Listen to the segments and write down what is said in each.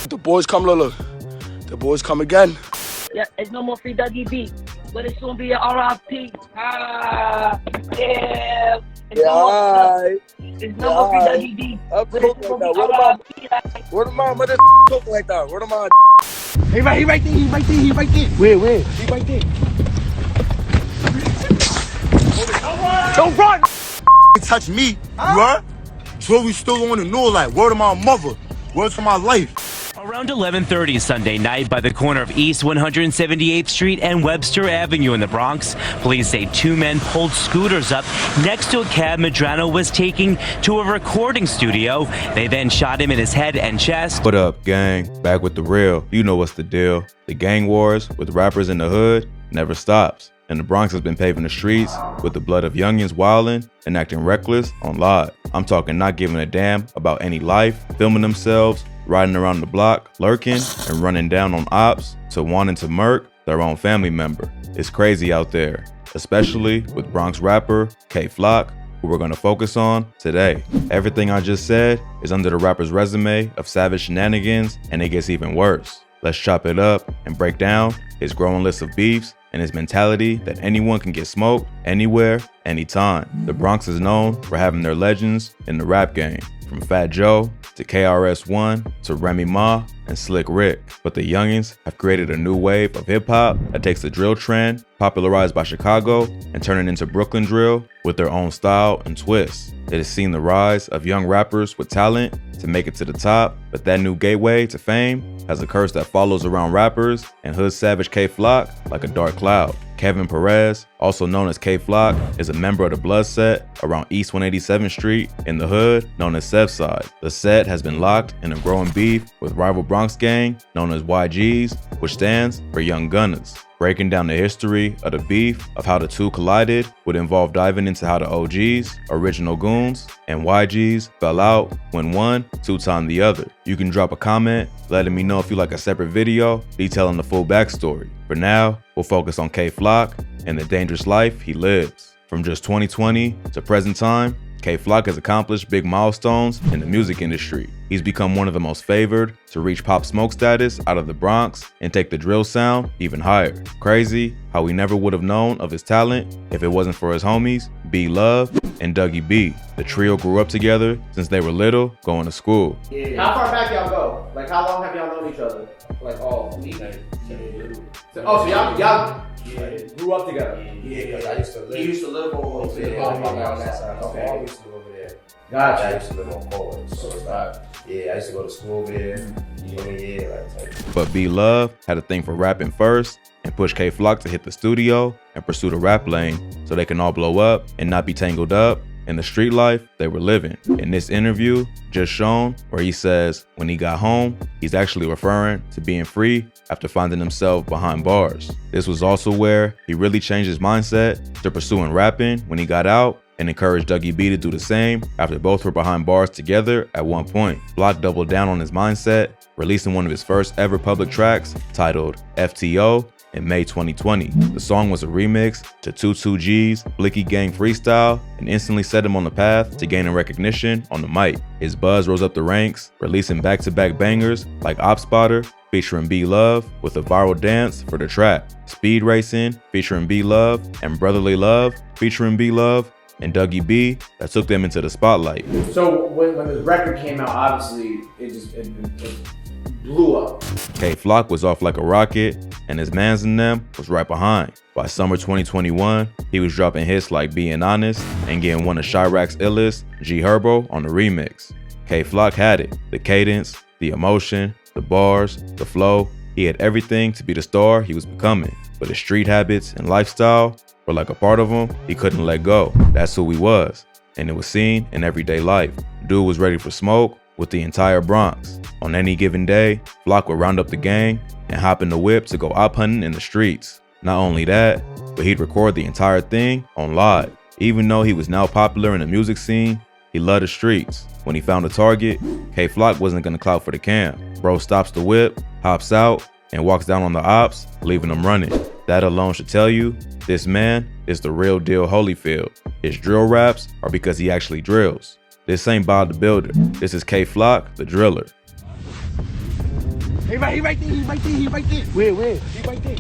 The boys come, look. The boys come again. Yeah, it's no more free Dougie B, but it's soon be an RIP. Ah, yeah. It's no more free Dougie B. I'm talking like that. What am I? What am I talking like that? What am I? He right there. Where? He right there. Don't run! Touch me, you heard? So we still on the know, like, word of my mother, word to my life. Around 11:30 Sunday night by the corner of East 178th Street and Webster Avenue in the Bronx, police say two men pulled scooters up next to a cab Medrano was taking to a recording studio. They then shot him in his head and chest. What up, gang? Back with the real. You know what's the deal. The gang wars with rappers in the hood never stops. And the Bronx has been paving the streets with the blood of youngins wildin' and acting reckless on live. I'm talking not giving a damn about any life, filming themselves, riding around the block, lurking, and running down on ops to wanting to murk their own family member. It's crazy out there, especially with Bronx rapper K Flock, who we're gonna focus on today. Everything I just said is under the rapper's resume of savage shenanigans, and it gets even worse. Let's chop it up and break down his growing list of beefs and his mentality that anyone can get smoked anywhere, anytime. The Bronx is known for having their legends in the rap game, from Fat Joe to KRS-One to Remy Ma and Slick Rick. But the youngins have created a new wave of hip-hop that takes the drill trend, popularized by Chicago, and turn it into Brooklyn drill with their own style and twist. It has seen the rise of young rappers with talent to make it to the top, but that new gateway to fame has a curse that follows around rappers and hood savage K Flock like a dark cloud. Kevin Perez, also known as K Flock, is a member of the Blood Set around East 187th Street in the hood known as Side. The set has been locked in a growing beef with rival Bronx gang known as YGs, which stands for Young Gunners. Breaking down the history of the beef of how the two collided would involve diving into how the OGs, original goons, and YGs fell out when one two-timed the other. You can drop a comment letting me know if you like a separate video detailing the full backstory. For now, we'll focus on K Flock and the dangerous life he lives. From just 2020 to present time, K Flock has accomplished big milestones in the music industry. He's become one of the most favored to reach Pop Smoke status out of the Bronx and take the drill sound even higher. Crazy how we never would have known of his talent if it wasn't for his homies, B Love and Dougie B. The trio grew up together since they were little, going to school. Yeah. How far back y'all go? Like, how long have y'all known each other? Like, so y'all grew up together? Yeah, I used to live. He used to live over there. On that side. Okay. I used to live over there. Gotcha. I used to live on Poland, so it's not. Yeah, I used to go to school there. But B Love had a thing for rapping first and pushed K Flock to hit the studio and pursue the rap lane so they can all blow up and not be tangled up in the street life they were living. In this interview just shown, where he says when he got home, he's actually referring to being free after finding himself behind bars. This was also where he really changed his mindset to pursuing rapping when he got out and encouraged Dougie B to do the same after both were behind bars together at one point. Flock doubled down on his mindset, releasing one of his first ever public tracks titled FTO in May 2020. The song was a remix to 22G's Blicky Gang freestyle and instantly set him on the path to gaining recognition on the mic. His buzz rose up the ranks, releasing back-to-back bangers like Op Spotter featuring B Love with a viral dance for the track, Speed Racing featuring B Love, and Brotherly Love featuring B Love and Dougie B that took them into the spotlight. So when this record came out, obviously it blew up. K Flock was off like a rocket, and his mans in them was right behind. By summer 2021, he was dropping hits like Being Honest and getting one of Chirac's illest, G Herbo, on the remix. K Flock had it, the cadence, the emotion, the bars, the flow. He had everything to be the star he was becoming, but his street habits and lifestyle were like a part of him he couldn't let go. That's who he was, and it was seen in everyday life. Dude was ready for smoke with the entire Bronx. On any given day, Flock would round up the gang and hop in the whip to go op hunting in the streets. Not only that, but he'd record the entire thing on live. Even though he was now popular in the music scene, he loved the streets. When he found a target, K Flock wasn't gonna clout for the cam. Bro stops the whip, hops out, and walks down on the ops, leaving them running. That alone should tell you, this man is the real deal Holyfield. His drill raps are because he actually drills. This ain't Bob the Builder. This is K Flock, the driller. He right there. Where? He right there.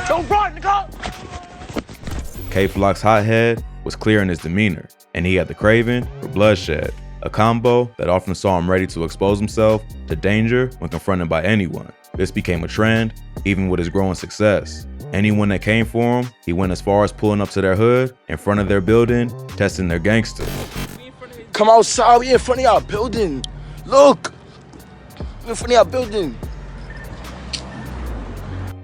Don't run, nigga! K-Flock's hothead was clear in his demeanor, and he had the craving for bloodshed, a combo that often saw him ready to expose himself to danger when confronted by anyone. This became a trend, even with his growing success. Anyone that came for him, he went as far as pulling up to their hood, in front of their building, testing their gangster. Come outside, we in front of our building. Look! We in front of our building.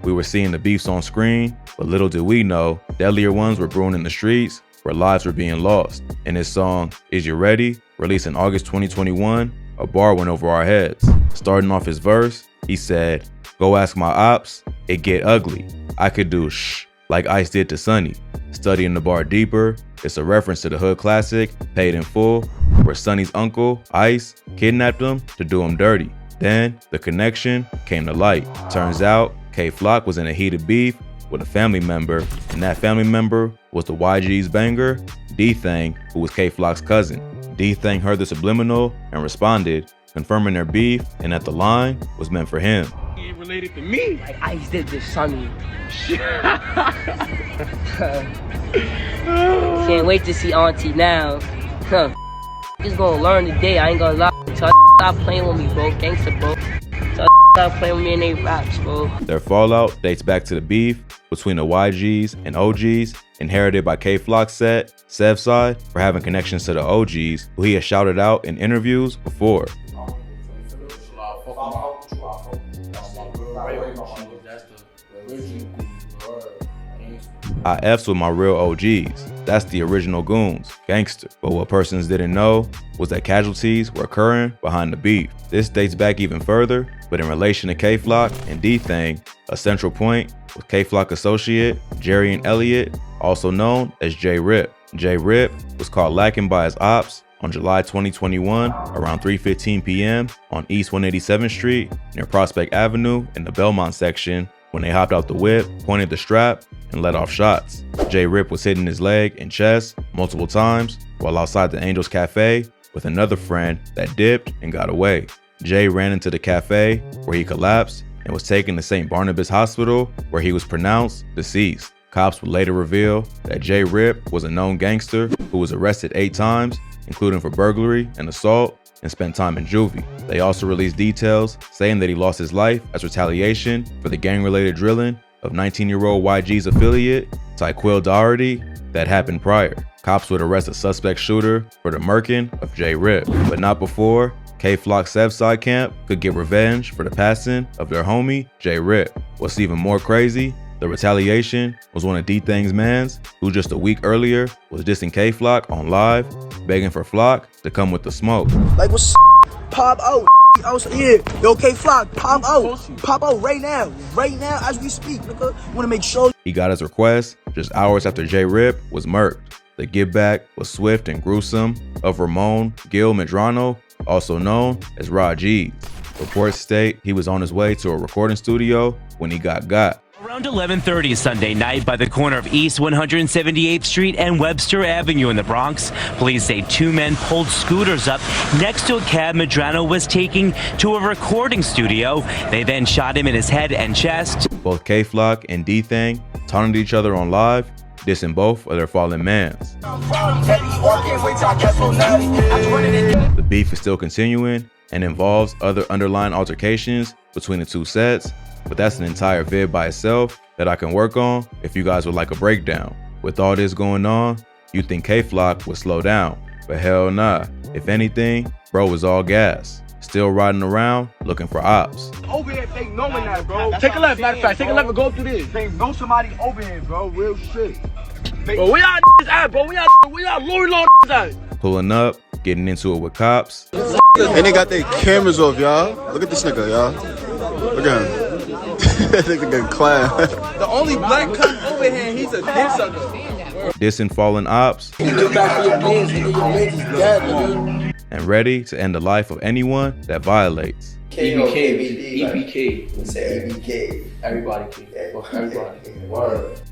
We were seeing the beefs on screen, but little did we know, deadlier ones were brewing in the streets where lives were being lost. In his song, Is You Ready?, released in August 2021, a bar went over our heads. Starting off his verse, he said, "Go ask my ops, it get ugly. I could do shh like Ice did to Sonny." Studying the bar deeper, it's a reference to the hood classic, Paid in Full, where Sonny's uncle, Ice, kidnapped him to do him dirty. Then, the connection came to light. Turns out, K-Flock was in a heated beef with a family member, and that family member was the YG's banger, D-Thang, who was K-Flock's cousin. D-Thang heard the subliminal and responded, confirming their beef and that the line was meant for him. He ain't related to me. Like Ice did this Sonny. Can't wait to see Auntie now. Huh. Just gonna learn today, I ain't gonna lie. So stop playing with me, bro. Gangsta, bro. So stop playing with me in they raps, bro. Their fallout dates back to the beef between the YGs and OGs, inherited by K-Flock's set, Sev's side, for having connections to the OGs, who he has shouted out in interviews before. I F's with my real OGs. That's the original goons, gangster. But what persons didn't know was that casualties were occurring behind the beef. This dates back even further, but in relation to K-Flock and D-Thang, a central point was K-Flock associate Jerry and Elliott, also known as J-Rip. J-Rip was caught lacking by his ops on July 2021 around 3:15 p.m. on East 187th Street near Prospect Avenue in the Belmont section when they hopped out the whip, pointed the strap, and let off shots. J-Rip was hitting his leg and chest multiple times while outside the Angels Cafe with another friend that dipped and got away. Jay ran into the cafe where he collapsed and was taken to St. Barnabas Hospital where he was pronounced deceased. Cops would later reveal that J-Rip was a known gangster who was arrested 8 times, including for burglary and assault, and spent time in juvie. They also released details saying that he lost his life as retaliation for the gang-related drilling of 19-year-old YG's affiliate, Tyquil Doherty, that happened prior. Cops would arrest a suspect shooter for the murking of J-Rip, but not before K-Flock's Sev's side camp could get revenge for the passing of their homie, J-Rip. What's even more crazy, the retaliation was one of D-Thang's mans, who just a week earlier was dissing K-Flock on live, begging for Flock to come with the smoke. Like, what's pop out? Yeah, yo, K-Flock, pop out right now as we speak, nigga. Wanna make sure. He got his request just hours after J-Rip was murked. The Giveback was swift and gruesome of Ramon Gil Medrano, also known as Rod G's. Reports state he was on his way to a recording studio when he got. Around 11:30 Sunday night by the corner of East 178th Street and Webster Avenue in the Bronx, police say 2 men pulled scooters up next to a cab Medrano was taking to a recording studio. They then shot him in his head and chest. Both K-Flock and D-Thang taunted each other on live, dissing both of their fallen mans. The beef is still continuing and involves other underlying altercations between the two sets, but that's an entire vid by itself that I can work on if you guys would like a breakdown. With all this going on, you'd think K-Flock would slow down, but hell nah. If anything, bro was all gas, still riding around looking for ops. Over here, they knowing that, bro. Take a left, matter of fact, take a left and go through this. They know somebody over here, bro. Real shit. Bro, where y'all at, bro? Where y'all Lori at? Pulling up, getting into it with cops. And they got their cameras off, y'all. Look at this nigga, y'all. Look at him. That nigga clown. The only black cop over here, he's a dick sucker. Dissing fallen ops. Get back to your mans, nigga. Your mans is dead, nigga. And ready to end the life of anyone that violates. EBK. Say EBK. Everybody.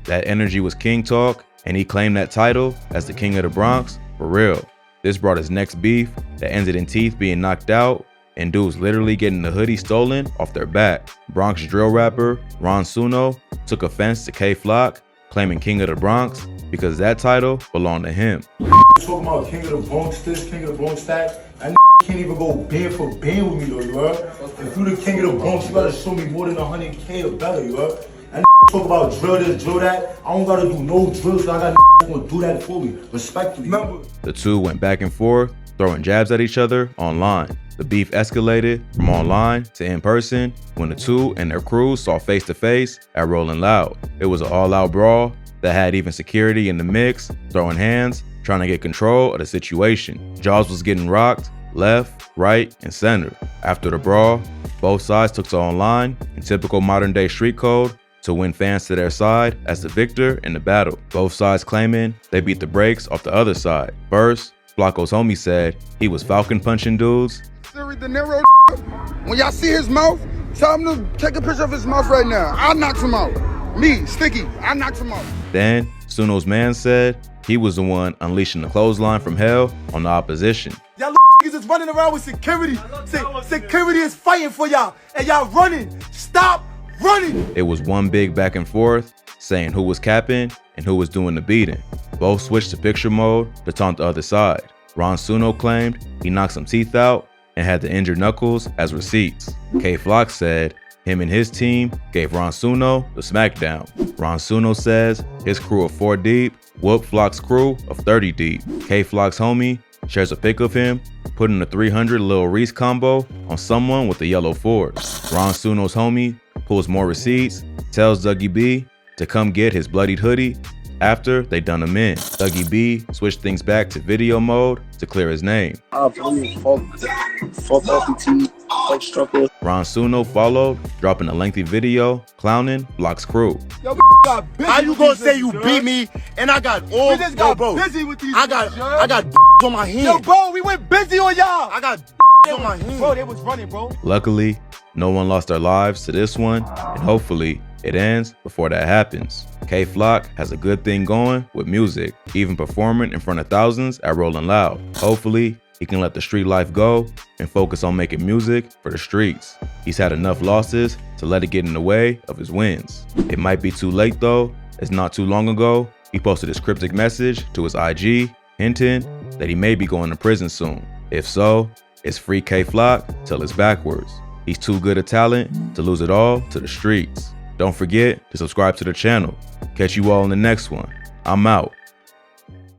That energy was King Talk, and he claimed that title as the King of the Bronx for real. This brought his next beef that ended in teeth being knocked out and dudes literally getting the hoodie stolen off their back. Bronx drill rapper Ron Suno took offense to K-Flock, claiming King of the Bronx because that title belonged to him. Talking about King of the Bronx this, King of the Bronx that. I can't even go band for band with me though, you heard? If you the King of the Bronx, you gotta show me more than 100K or better, you heard? And talk about drill this, drill that. I don't gotta do no drills, so I got gonna do that for me, respectfully. Remember? The two went back and forth, throwing jabs at each other online. The beef escalated from online to in person when the two and their crews saw face to face at Rolling Loud. It was an all-out brawl that had even security in the mix, throwing hands, trying to get control of the situation. Jaws was getting rocked left, right, and center. After the brawl, both sides took to online in typical modern-day street code to win fans to their side as the victor in the battle. Both sides claiming they beat the brakes off the other side. First, Flacco's homie said he was falcon punching dudes. When y'all see his mouth, tell him to take a picture of his mouth right now. I knocked him out. Me, Sticky, I knocked him out. Then, Suno's man said he was the one unleashing the clothesline from hell on the opposition. Y'all niggas is running around with security. Security is fighting for y'all, and y'all running. Stop running. It was one big back and forth, saying who was capping and who was doing the beating. Both switched to picture mode to taunt the other side. Ron Suno claimed he knocked some teeth out and had the injured knuckles as receipts. K-Flock said him and his team gave Ron Suno the smackdown. Ron Suno says his crew of 4 deep whooped Flock's crew of 30 deep. K-Flock's homie shares a pic of him putting a 300 Lil Reese combo on someone with a yellow Ford. Ron Suno's homie pulls more receipts, tells Dougie B to come get his bloodied hoodie after they done him in. Dougie B switched things back to video mode to clear his name. Fuck LPT, fuck Strucker. Ron Suno followed, dropping a lengthy video clowning Block's crew. Yo, got busy. How you gonna say you beat me and I got all We just got bro? busy with these I got on my hand. Yo, bro, we went busy on y'all. I got on my hand. Bro, they was running, bro. Luckily, no one lost their lives to this one, and hopefully it ends before that happens. K-Flock has a good thing going with music, even performing in front of thousands at Rolling Loud. Hopefully, he can let the street life go and focus on making music for the streets. He's had enough losses to let it get in the way of his wins. It might be too late though, as not too long ago, he posted his cryptic message to his IG, hinting that he may be going to prison soon. If so, it's free K-Flock till it's backwards. He's too good a talent to lose it all to the streets. Don't forget to subscribe to the channel. Catch you all in the next one. I'm out.